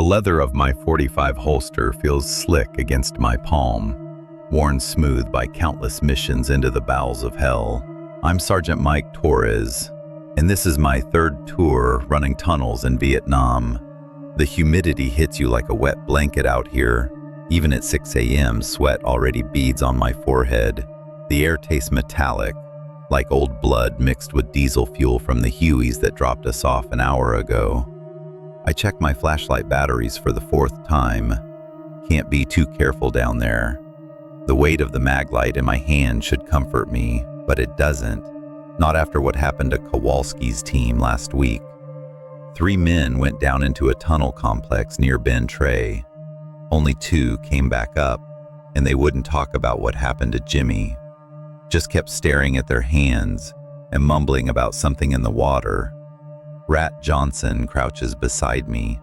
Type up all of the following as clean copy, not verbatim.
leather of my .45 holster feels slick against my palm, worn smooth by countless missions into the bowels of hell. I'm Sergeant Mike Torres, and this is my third tour running tunnels in Vietnam. The humidity hits you like a wet blanket out here. Even at 6 a.m., sweat already beads on my forehead. The air tastes metallic, like old blood mixed with diesel fuel from the Hueys that dropped us off an hour ago. I check my flashlight batteries for the fourth time. Can't be too careful down there. The weight of the mag light in my hand should comfort me, but it doesn't. Not after what happened to Kowalski's team last week. 3 men went down into a tunnel complex near Ben Tre. Only 2 came back up, and they wouldn't talk about what happened to Jimmy. Just kept staring at their hands and mumbling about something in the water. Rat Johnson crouches beside me,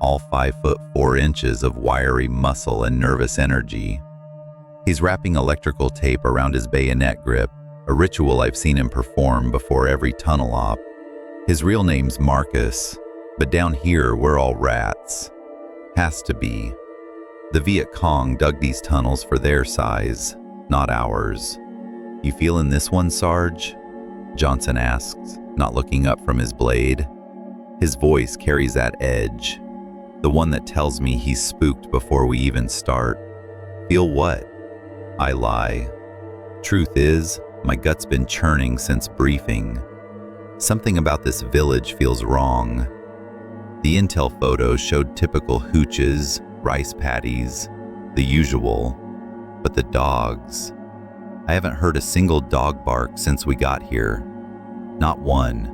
all 5'4" of wiry muscle and nervous energy. He's wrapping electrical tape around his bayonet grip, a ritual I've seen him perform before every tunnel op. His real name's Marcus, but down here we're all rats. Has to be. The Viet Cong dug these tunnels for their size, not ours. "You feelin' this one, Sarge?" Johnson asks, not looking up from his blade. His voice carries that edge, the one that tells me he's spooked before we even start. Feel what? I lie. Truth is, my gut's been churning since briefing. Something about this village feels wrong. The intel photos showed typical hooches, rice paddies, the usual. But the dogs... I haven't heard a single dog bark since we got here. Not one.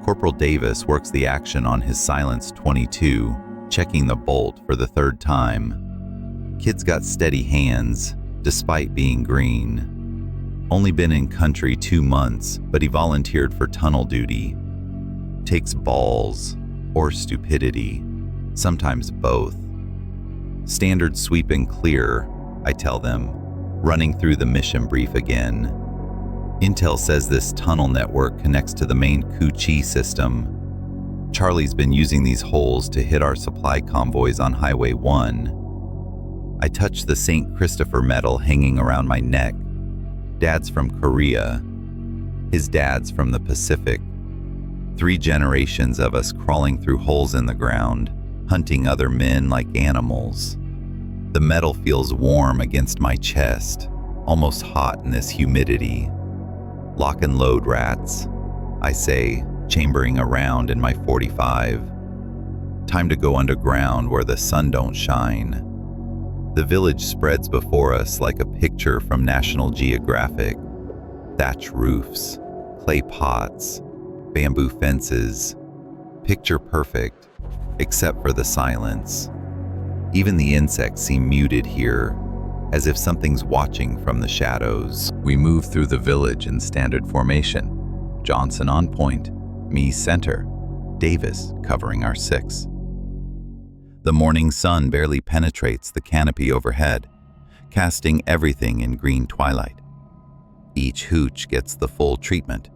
Corporal Davis works the action on his silenced .22, checking the bolt for the 3rd time. Kid's got steady hands, despite being green. Only been in country 2 months, but he volunteered for tunnel duty. Takes balls, or stupidity, sometimes both. Standard sweep and clear, I tell them, running through the mission brief again. Intel says this tunnel network connects to the main Cu Chi system. Charlie's been using these holes to hit our supply convoys on Highway 1. I touch the St. Christopher medal hanging around my neck. Dad's from Korea. His dad's from the Pacific. 3 generations of us crawling through holes in the ground, hunting other men like animals. The metal feels warm against my chest, almost hot in this humidity. Lock and load, rats, I say, chambering around in my .45. Time to go underground where the sun don't shine. The village spreads before us like a picture from National Geographic. Thatch roofs, clay pots, bamboo fences. Picture perfect, except for the silence. Even the insects seem muted here, as if something's watching from the shadows. We move through the village in standard formation. Johnson on point, me center, Davis covering our 6. The morning sun barely penetrates the canopy overhead, casting everything in green twilight. Each hooch gets the full treatment.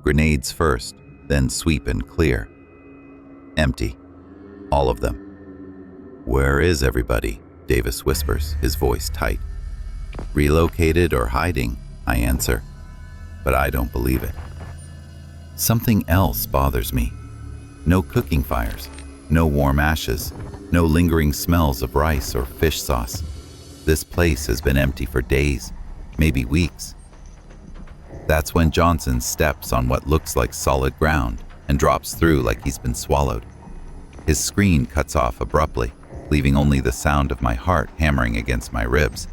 Grenades first, then sweep and clear. Empty. All of them. "Where is everybody?" Davis whispers, his voice tight. "Relocated or hiding," I answer, but I don't believe it. Something else bothers me. No cooking fires, no warm ashes, no lingering smells of rice or fish sauce. This place has been empty for days, maybe weeks. That's when Johnson steps on what looks like solid ground and drops through like he's been swallowed. His screen cuts off abruptly, leaving only the sound of my heart hammering against my ribs.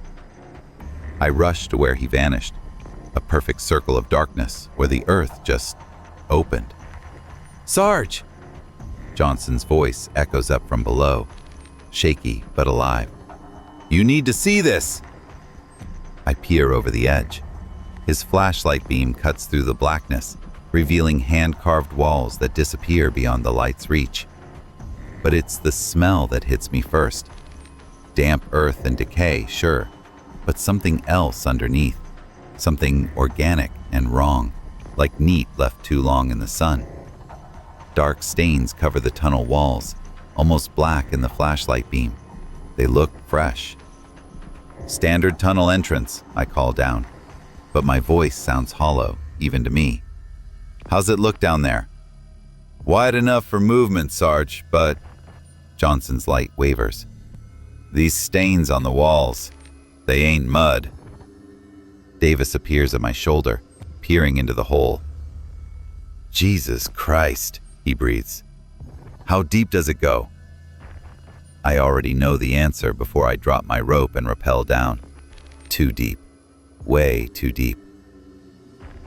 I rush to where he vanished, a perfect circle of darkness where the earth just opened. "Sarge!" Johnson's voice echoes up from below, shaky but alive. "You need to see this!" I peer over the edge. His flashlight beam cuts through the blackness, revealing hand-carved walls that disappear beyond the light's reach. But it's the smell that hits me first. Damp earth and decay, sure, but something else underneath. Something organic and wrong, like meat left too long in the sun. Dark stains cover the tunnel walls, almost black in the flashlight beam. They look fresh. "Standard tunnel entrance," I call down, but my voice sounds hollow, even to me. "How's it look down there?" "Wide enough for movement, Sarge, but..." Johnson's light wavers. "These stains on the walls, they ain't mud." Davis appears at my shoulder, peering into the hole. "Jesus Christ," he breathes. "How deep does it go?" I already know the answer before I drop my rope and rappel down. Too deep. Way too deep.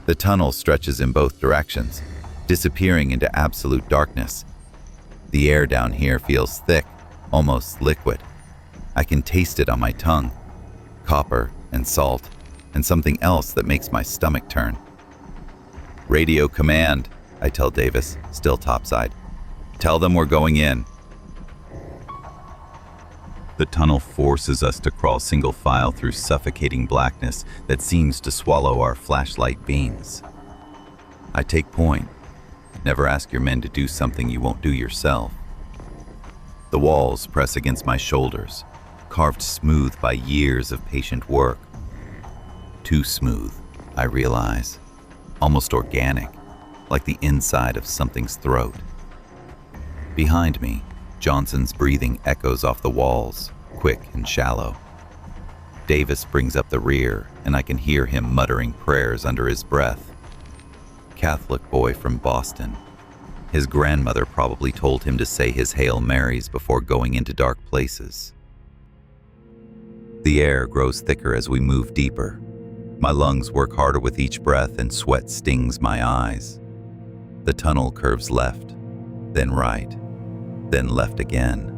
The tunnel stretches in both directions, disappearing into absolute darkness. The air down here feels thick, almost liquid. I can taste it on my tongue. Copper and salt, and something else that makes my stomach turn. "Radio command," I tell Davis, still topside. "Tell them we're going in." The tunnel forces us to crawl single file through suffocating blackness that seems to swallow our flashlight beams. I take point. Never ask your men to do something you won't do yourself. The walls press against my shoulders, carved smooth by years of patient work. Too smooth, I realize. Almost organic, like the inside of something's throat. Behind me, Johnson's breathing echoes off the walls, quick and shallow. Davis brings up the rear, and I can hear him muttering prayers under his breath. Catholic boy from Boston. His grandmother probably told him to say his Hail Marys before going into dark places. The air grows thicker as we move deeper. My lungs work harder with each breath and sweat stings my eyes. The tunnel curves left, then right, then left again,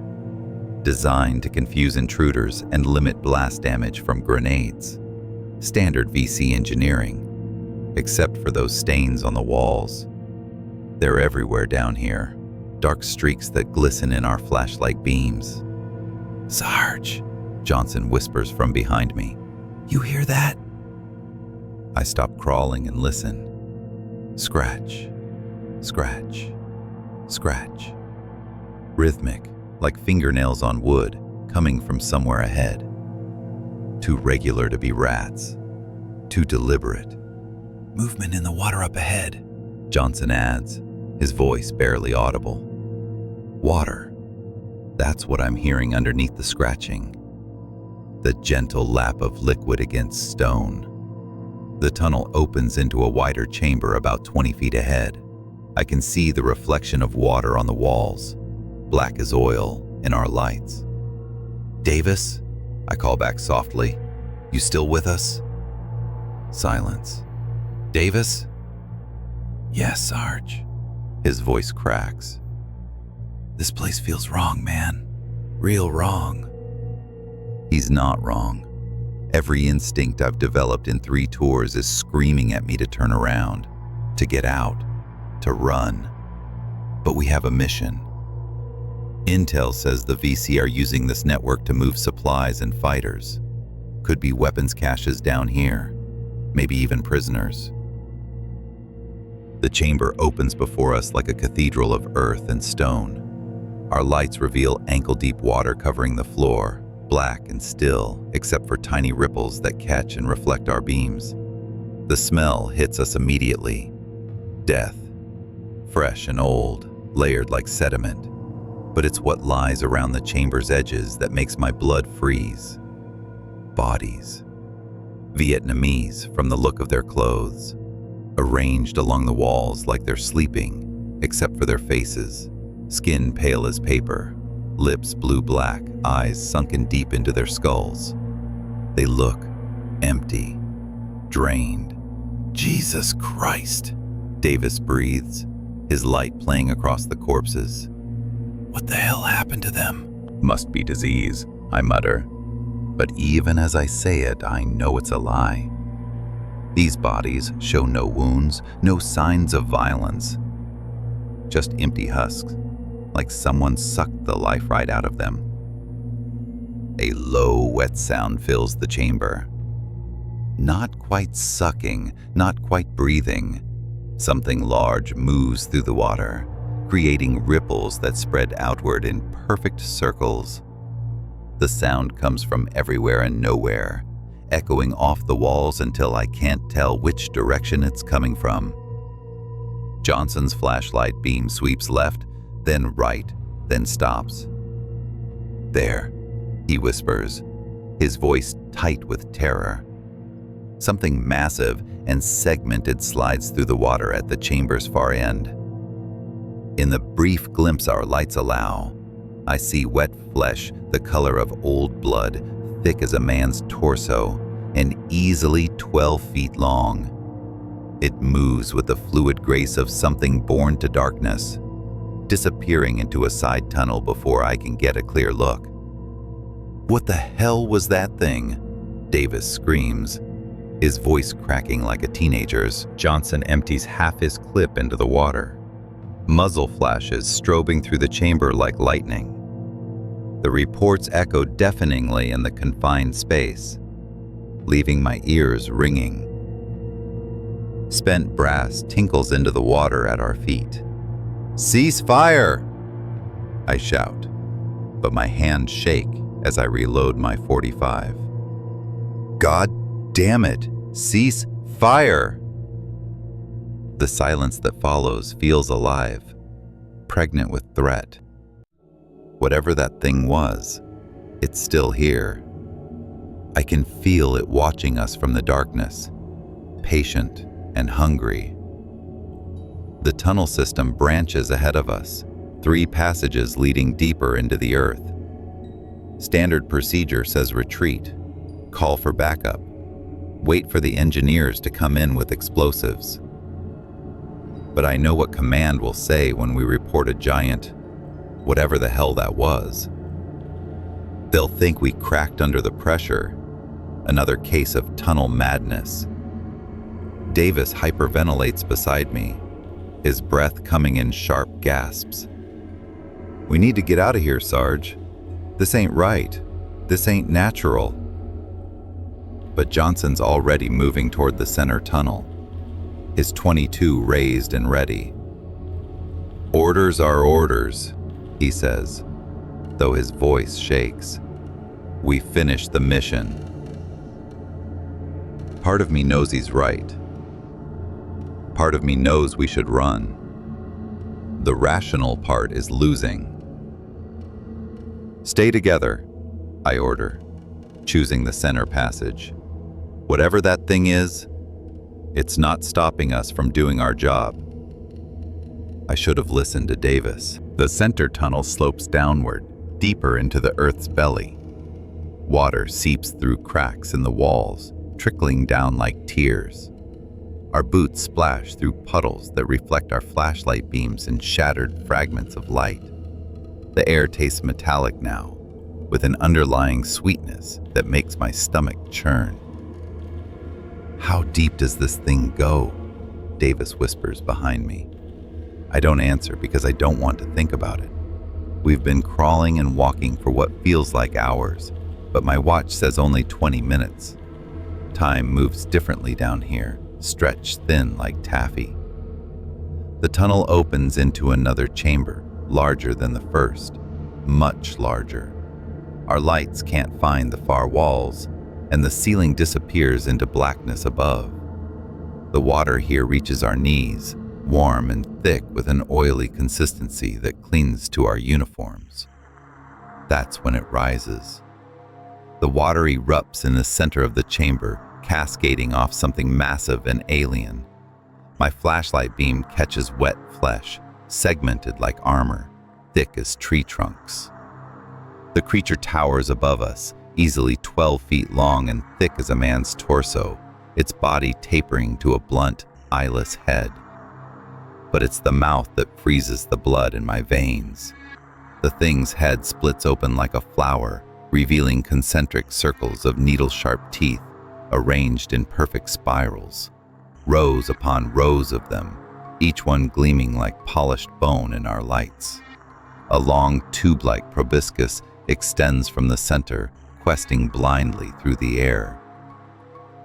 designed to confuse intruders and limit blast damage from grenades. Standard VC engineering, except for those stains on the walls. They're everywhere down here, dark streaks that glisten in our flashlight beams. "Sarge," Johnson whispers from behind me. "You hear that?" I stop crawling and listen. Scratch, scratch, scratch. Rhythmic, like fingernails on wood, coming from somewhere ahead. Too regular to be rats. Too deliberate. "Movement in the water up ahead," Johnson adds, his voice barely audible. Water. That's what I'm hearing underneath the scratching. The gentle lap of liquid against stone. The tunnel opens into a wider chamber about 20 feet ahead. I can see the reflection of water on the walls, black as oil, in our lights. "Davis?" I call back softly. "You still with us?" Silence. "Davis?" "Yes, Sarge." His voice cracks. "This place feels wrong, man. Real wrong." He's not wrong. Every instinct I've developed in 3 tours is screaming at me to turn around, to get out, to run. But we have a mission. Intel says the VC are using this network to move supplies and fighters. Could be weapons caches down here, maybe even prisoners. The chamber opens before us like a cathedral of earth and stone. Our lights reveal ankle-deep water covering the floor, black and still, except for tiny ripples that catch and reflect our beams. The smell hits us immediately. Death. Fresh and old, layered like sediment. But it's what lies around the chamber's edges that makes my blood freeze. Bodies. Vietnamese from the look of their clothes. Arranged along the walls like they're sleeping, except for their faces. Skin pale as paper. Lips blue-black, eyes sunken deep into their skulls. They look empty, drained. "Jesus Christ," Davis breathes, his light playing across the corpses. "What the hell happened to them?" "Must be disease," I mutter. But even as I say it, I know it's a lie. These bodies show no wounds, no signs of violence. Just empty husks, like someone sucked the life right out of them. A low, wet sound fills the chamber. Not quite sucking, not quite breathing. Something large moves through the water, creating ripples that spread outward in perfect circles. The sound comes from everywhere and nowhere, echoing off the walls until I can't tell which direction it's coming from. Johnson's flashlight beam sweeps left, then right, then stops. "There," he whispers, his voice tight with terror. Something massive and segmented slides through the water at the chamber's far end. In the brief glimpse our lights allow, I see wet flesh the color of old blood, thick as a man's torso, and easily 12 feet long. It moves with the fluid grace of something born to darkness, disappearing into a side tunnel before I can get a clear look. "What the hell was that thing?" Davis screams, his voice cracking like a teenager's. Johnson empties half his clip into the water. Muzzle flashes strobing through the chamber like lightning. The reports echo deafeningly in the confined space, leaving my ears ringing. Spent brass tinkles into the water at our feet. "Cease fire!" I shout, but my hands shake as I reload my .45. "God damn it! Cease fire!" The silence that follows feels alive, pregnant with threat. Whatever that thing was, it's still here. I can feel it watching us from the darkness, patient and hungry. The tunnel system branches ahead of us, 3 passages leading deeper into the earth. Standard procedure says retreat, call for backup, wait for the engineers to come in with explosives. But I know what command will say when we report a giant, whatever the hell that was. They'll think we cracked under the pressure, another case of tunnel madness. Davis hyperventilates beside me, his breath coming in sharp gasps. "We need to get out of here, Sarge. This ain't right. This ain't natural." But Johnson's already moving toward the center tunnel, his .22 raised and ready. "Orders are orders," he says, though his voice shakes. "We finished the mission." Part of me knows he's right. Part of me knows we should run. The rational part is losing. "Stay together," I order, choosing the center passage. Whatever that thing is, it's not stopping us from doing our job. I should have listened to Davis. The center tunnel slopes downward, deeper into the Earth's belly. Water seeps through cracks in the walls, trickling down like tears. Our boots splash through puddles that reflect our flashlight beams in shattered fragments of light. The air tastes metallic now, with an underlying sweetness that makes my stomach churn. "How deep does this thing go?" Davis whispers behind me. I don't answer because I don't want to think about it. We've been crawling and walking for what feels like hours, but my watch says only 20 minutes. Time moves differently down here, stretched thin like taffy. The tunnel opens into another chamber, larger than the first, much larger. Our lights can't find the far walls, and the ceiling disappears into blackness above. The water here reaches our knees, warm and thick with an oily consistency that clings to our uniforms. That's when it rises. The water erupts in the center of the chamber, cascading off something massive and alien. My flashlight beam catches wet flesh, segmented like armor, thick as tree trunks. The creature towers above us, easily 12 feet long and thick as a man's torso, its body tapering to a blunt, eyeless head. But it's the mouth that freezes the blood in my veins. The thing's head splits open like a flower, revealing concentric circles of needle-sharp teeth arranged in perfect spirals, rows upon rows of them, each one gleaming like polished bone in our lights. A long tube-like proboscis extends from the center, questing blindly through the air.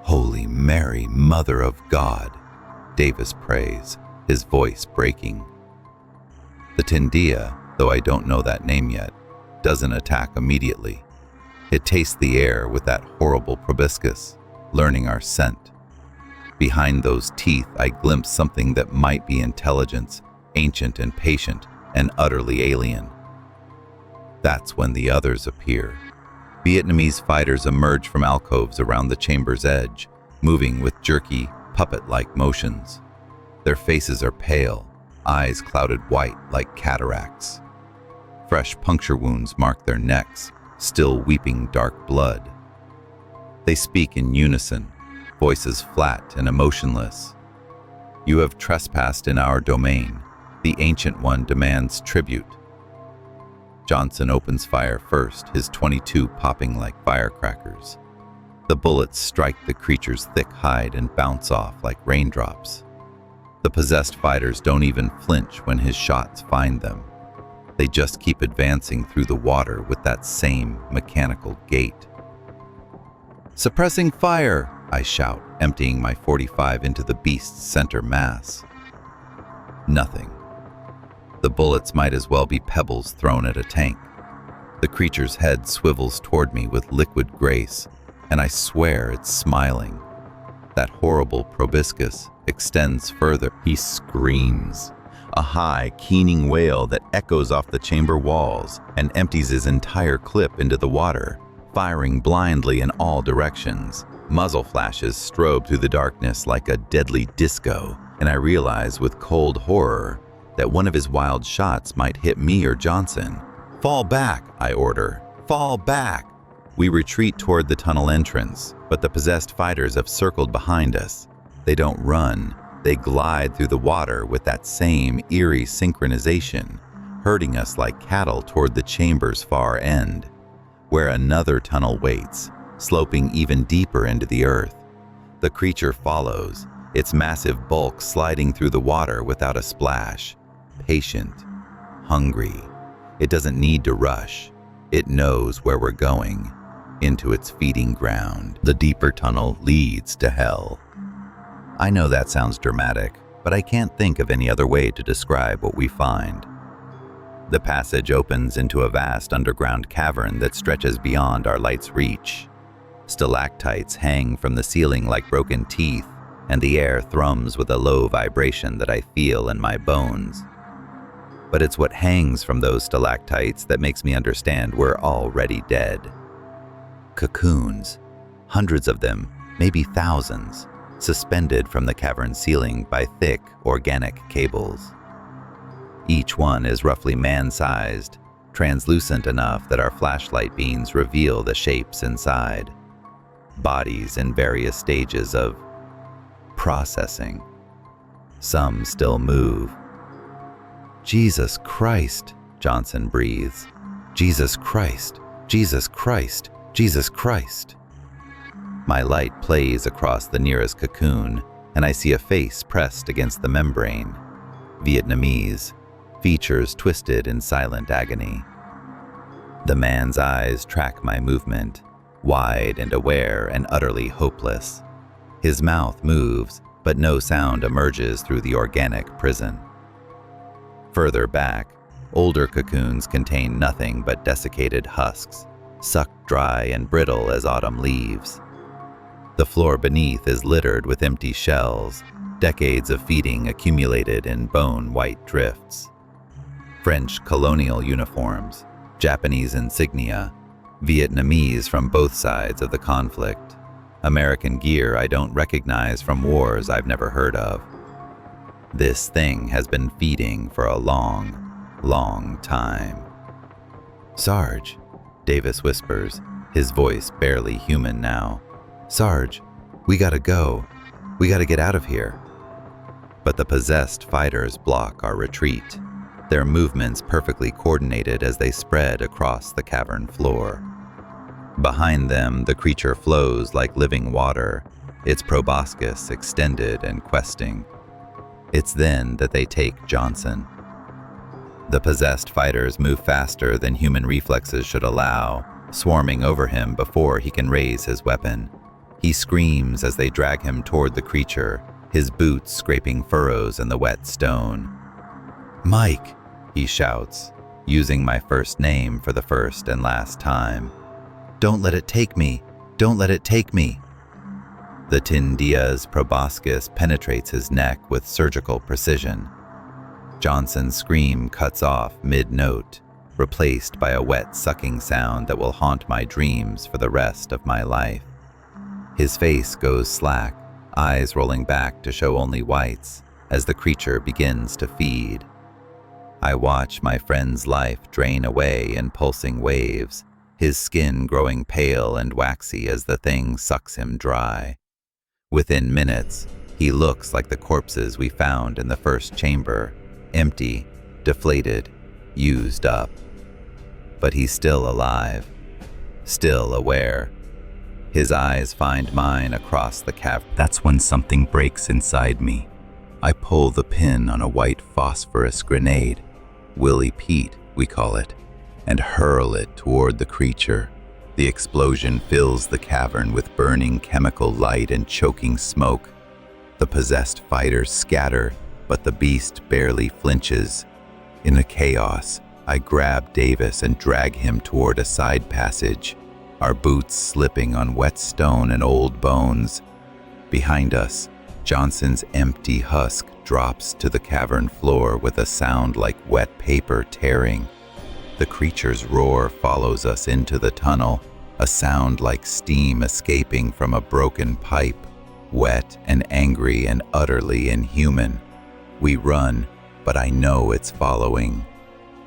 "Holy Mary, Mother of God," Davis prays, his voice breaking. The Tindia, though I don't know that name yet, doesn't attack immediately. It tastes the air with that horrible proboscis, learning our scent. Behind those teeth, I glimpse something that might be intelligence, ancient and patient, and utterly alien. That's when the others appear. Vietnamese fighters emerge from alcoves around the chamber's edge, moving with jerky, puppet-like motions. Their faces are pale, eyes clouded white like cataracts. Fresh puncture wounds mark their necks, still weeping dark blood. They speak in unison, voices flat and emotionless. "You have trespassed in our domain. The Ancient One demands tribute." Johnson opens fire first, his .22 popping like firecrackers. The bullets strike the creature's thick hide and bounce off like raindrops. The possessed fighters don't even flinch when his shots find them. They just keep advancing through the water with that same mechanical gait. "Suppressing fire!" I shout, emptying my .45 into the beast's center mass. Nothing. The bullets might as well be pebbles thrown at a tank. The creature's head swivels toward me with liquid grace, and I swear it's smiling. That horrible proboscis extends further. He screams, a high, keening wail that echoes off the chamber walls and empties his entire clip into the water, firing blindly in all directions. Muzzle flashes strobe through the darkness like a deadly disco, and I realize with cold horror that one of his wild shots might hit me or Johnson. "Fall back," I order. "Fall back!" We retreat toward the tunnel entrance, but the possessed fighters have circled behind us. They don't run. They glide through the water with that same eerie synchronization, herding us like cattle toward the chamber's far end, where another tunnel waits, sloping even deeper into the earth. The creature follows, its massive bulk sliding through the water without a splash. Patient, hungry. It doesn't need to rush. It knows where we're going, into its feeding ground. The deeper tunnel leads to hell. I know that sounds dramatic, but I can't think of any other way to describe what we find. The passage opens into a vast underground cavern that stretches beyond our light's reach. Stalactites hang from the ceiling like broken teeth, and the air thrums with a low vibration that I feel in my bones. But it's what hangs from those stalactites that makes me understand we're already dead. Cocoons, hundreds of them, maybe thousands, suspended from the cavern ceiling by thick, organic cables. Each one is roughly man-sized, translucent enough that our flashlight beams reveal the shapes inside. Bodies in various stages of processing. Some still move. "Jesus Christ," Johnson breathes. "Jesus Christ, Jesus Christ, Jesus Christ." My light plays across the nearest cocoon, and I see a face pressed against the membrane. Vietnamese, features twisted in silent agony. The man's eyes track my movement, wide and aware and utterly hopeless. His mouth moves, but no sound emerges through the organic prison. Further back, older cocoons contain nothing but desiccated husks, sucked dry and brittle as autumn leaves. The floor beneath is littered with empty shells, decades of feeding accumulated in bone-white drifts. French colonial uniforms, Japanese insignia, Vietnamese from both sides of the conflict. American gear I don't recognize from wars I've never heard of. This thing has been feeding for a long, long time. "Sarge," Davis whispers, his voice barely human now. "Sarge, we gotta go. We gotta get out of here." But the possessed fighters block our retreat, their movements perfectly coordinated as they spread across the cavern floor. Behind them, the creature flows like living water, its proboscis extended and questing. It's then that they take Johnson. The possessed fighters move faster than human reflexes should allow, swarming over him before he can raise his weapon. He screams as they drag him toward the creature, his boots scraping furrows in the wet stone. "Mike, he shouts, using my first name for the first and last time. "Don't let it take me! Don't let it take me!" The Tindia's proboscis penetrates his neck with surgical precision. Johnson's scream cuts off mid-note, replaced by a wet sucking sound that will haunt my dreams for the rest of my life. His face goes slack, eyes rolling back to show only whites, as the creature begins to feed. I watch my friend's life drain away in pulsing waves, his skin growing pale and waxy as the thing sucks him dry. Within minutes, he looks like the corpses we found in the first chamber, empty, deflated, used up. But he's still alive, still aware. His eyes find mine across the cavern. That's when something breaks inside me. I pull the pin on a white phosphorus grenade, Willie Pete, we call it, and hurl it toward the creature. The explosion fills the cavern with burning chemical light and choking smoke. The possessed fighters scatter, but the beast barely flinches. In the chaos, I grab Davis and drag him toward a side passage, our boots slipping on wet stone and old bones. Behind us, Johnson's empty husk drops to the cavern floor with a sound like wet paper tearing. The creature's roar follows us into the tunnel, a sound like steam escaping from a broken pipe, wet and angry and utterly inhuman. We run, but I know it's following.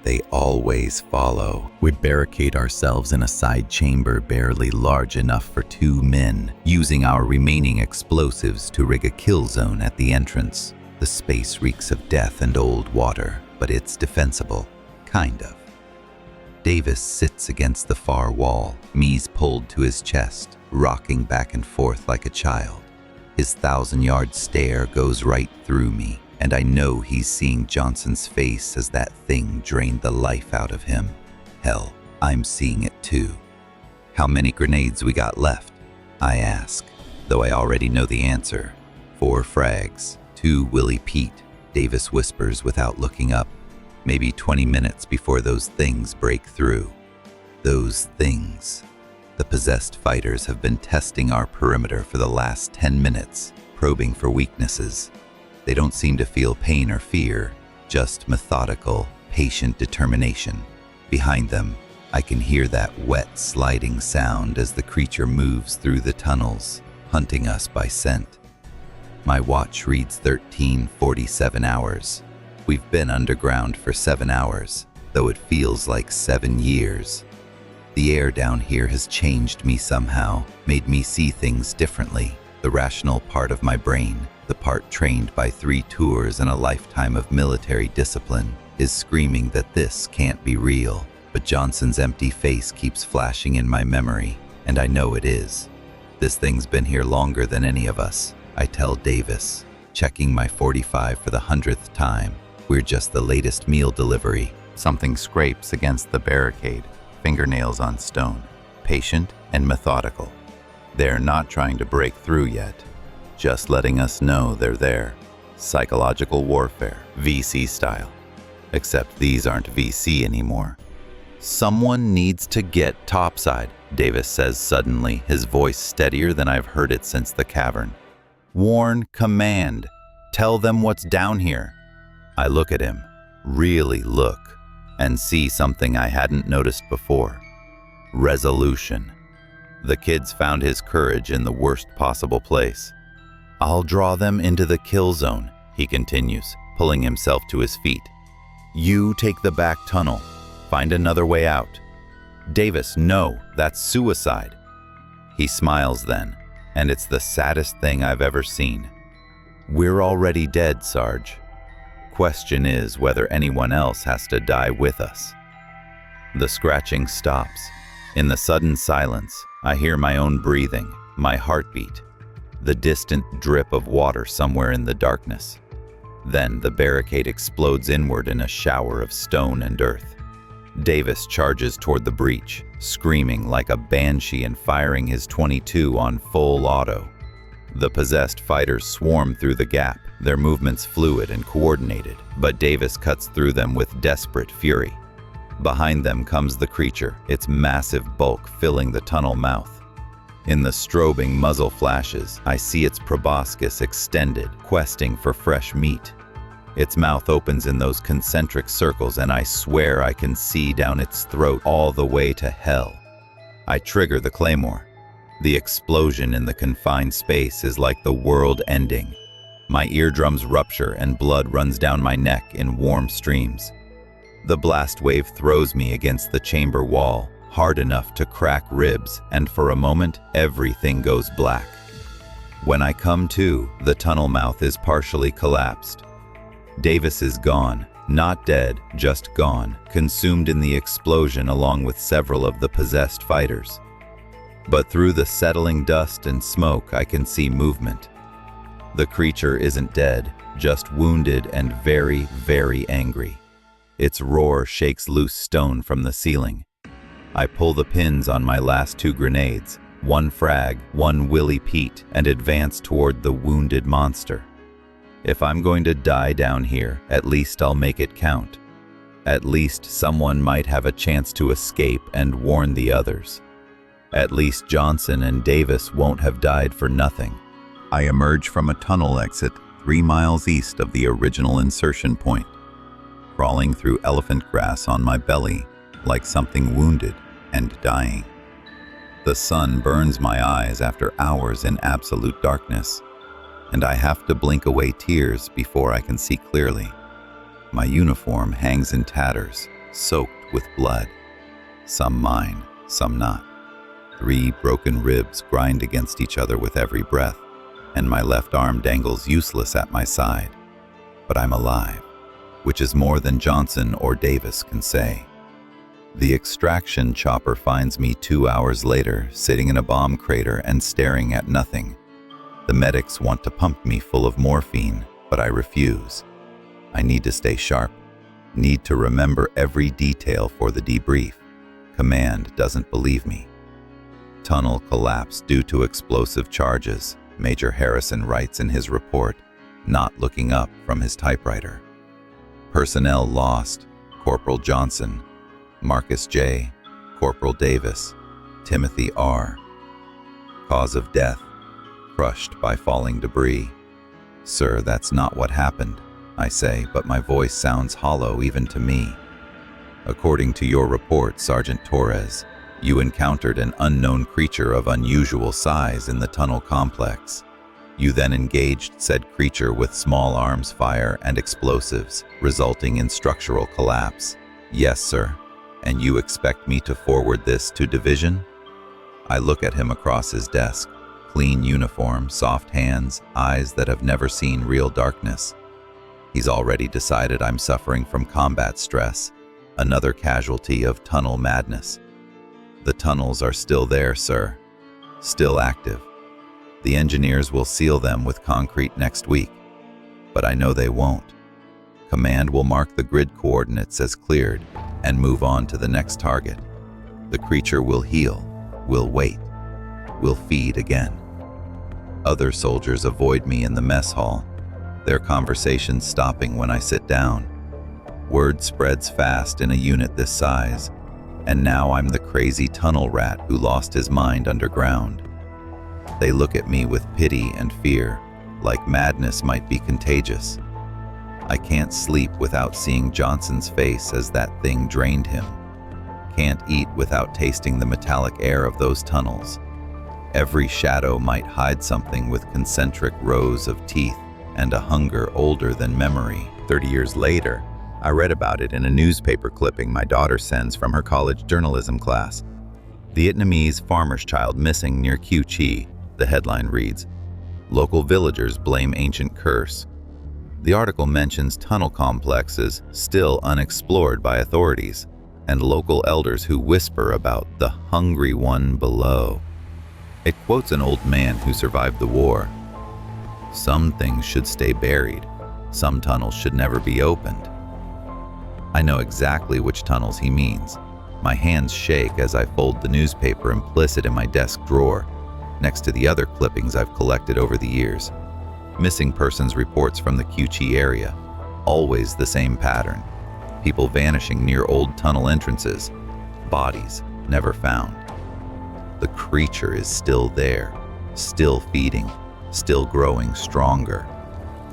They always follow. We barricade ourselves in a side chamber barely large enough for 2 men, using our remaining explosives to rig a kill zone at the entrance. The space reeks of death and old water, but it's defensible, kind of. Davis sits against the far wall, knees pulled to his chest, rocking back and forth like a child. His 1,000-yard stare goes right through me, and I know he's seeing Johnson's face as that thing drained the life out of him. Hell, I'm seeing it too. "How many grenades we got left?" I ask, though I already know the answer. 4 frags, 2 Willie Pete, Davis whispers without looking up. Maybe 20 minutes before those things break through. Those things. The possessed fighters have been testing our perimeter for the last 10 minutes, probing for weaknesses. They don't seem to feel pain or fear, just methodical, patient determination. Behind them, I can hear that wet, sliding sound as the creature moves through the tunnels, hunting us by scent. My watch reads 13:47 hours. We've been underground for 7 hours, though it feels like 7 years. The air down here has changed me somehow, made me see things differently. The rational part of my brain, the part trained by 3 tours and a lifetime of military discipline, is screaming that this can't be real. But Johnson's empty face keeps flashing in my memory, and I know it is. This thing's been here longer than any of us, I tell Davis, checking my 45 for the 100th time. We're just the latest meal delivery. Something scrapes against the barricade, fingernails on stone, patient and methodical. They're not trying to break through yet, just letting us know they're there. Psychological warfare, VC style. Except these aren't VC anymore. "Someone needs to get topside," Davis says suddenly, his voice steadier than I've heard it since the cavern. "Warn command. Tell them what's down here." I look at him, really look, and see something I hadn't noticed before. Resolution. The kid's found his courage in the worst possible place. "I'll draw them into the kill zone," he continues, pulling himself to his feet. "You take the back tunnel. Find another way out." "Davis, no, that's suicide." He smiles then, and it's the saddest thing I've ever seen. "We're already dead, Sarge. Question is whether anyone else has to die with us." The scratching stops. In the sudden silence, I hear my own breathing, my heartbeat, the distant drip of water somewhere in the darkness. Then the barricade explodes inward in a shower of stone and earth. Davis charges toward the breach, screaming like a banshee and firing his .22 on full auto. The possessed fighters swarm through the gap, their movements fluid and coordinated, but Davis cuts through them with desperate fury. Behind them comes the creature, its massive bulk filling the tunnel mouth. In the strobing muzzle flashes, I see its proboscis extended, questing for fresh meat. Its mouth opens in those concentric circles, and I swear I can see down its throat all the way to hell. I trigger the claymore. The explosion in the confined space is like the world ending. My eardrums rupture and blood runs down my neck in warm streams. The blast wave throws me against the chamber wall, hard enough to crack ribs, and for a moment, everything goes black. When I come to, the tunnel mouth is partially collapsed. Davis is gone, not dead, just gone, consumed in the explosion along with several of the possessed fighters. But through the settling dust and smoke, I can see movement. The creature isn't dead, just wounded and very, very angry. Its roar shakes loose stone from the ceiling. I pull the pins on my last 2 grenades, 1 frag, 1 Willie Pete, and advance toward the wounded monster. If I'm going to die down here, at least I'll make it count. At least someone might have a chance to escape and warn the others. At least Johnson and Davis won't have died for nothing. I emerge from a tunnel exit 3 miles east of the original insertion point, crawling through elephant grass on my belly like something wounded and dying. The sun burns my eyes after hours in absolute darkness, and I have to blink away tears before I can see clearly. My uniform hangs in tatters, soaked with blood. Some mine, some not. 3 broken ribs grind against each other with every breath, and my left arm dangles useless at my side. But I'm alive, which is more than Johnson or Davis can say. The extraction chopper finds me 2 hours later, sitting in a bomb crater and staring at nothing. The medics want to pump me full of morphine, but I refuse. I need to stay sharp, need to remember every detail for the debrief. Command doesn't believe me. Tunnel collapse due to explosive charges, Major Harrison writes in his report, not looking up from his typewriter. Personnel lost: Corporal Johnson, Marcus J., Corporal Davis, Timothy R. Cause of death: crushed by falling debris. Sir, that's not what happened, I say, but my voice sounds hollow even to me. According to your report, Sergeant Torres, you encountered an unknown creature of unusual size in the tunnel complex. You then engaged said creature with small arms fire and explosives, resulting in structural collapse. Yes, sir. And you expect me to forward this to division? I look at him across his desk. Clean uniform, soft hands, eyes that have never seen real darkness. He's already decided I'm suffering from combat stress, another casualty of tunnel madness. The tunnels are still there, sir. Still active. The engineers will seal them with concrete next week, but I know they won't. Command will mark the grid coordinates as cleared and move on to the next target. The creature will heal, will wait, will feed again. Other soldiers avoid me in the mess hall, their conversations stopping when I sit down. Word spreads fast in a unit this size, and now I'm the crazy tunnel rat who lost his mind underground. They look at me with pity and fear, like madness might be contagious. I can't sleep without seeing Johnson's face as that thing drained him. Can't eat without tasting the metallic air of those tunnels. Every shadow might hide something with concentric rows of teeth and a hunger older than memory. 30 years later, I read about it in a newspaper clipping my daughter sends from her college journalism class. Vietnamese farmer's child missing near Cu Chi, the headline reads. Local villagers blame ancient curse. The article mentions tunnel complexes still unexplored by authorities, and local elders who whisper about the hungry one below. It quotes an old man who survived the war. Some things should stay buried. Some tunnels should never be opened. I know exactly which tunnels he means. My hands shake as I fold the newspaper implicit in my desk drawer. next to the other clippings I've collected over the years. Missing persons reports from the QC area. Always the same pattern. People vanishing near old tunnel entrances. Bodies never found. The creature is still there, still feeding, still growing stronger.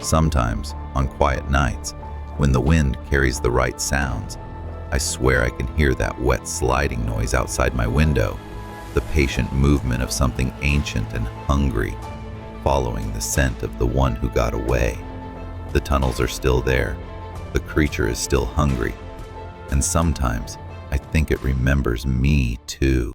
Sometimes, on quiet nights, when the wind carries the right sounds, I swear I can hear that wet sliding noise outside my window, the patient movement of something ancient and hungry, following the scent of the one who got away. The tunnels are still there, the creature is still hungry, and sometimes I think it remembers me too.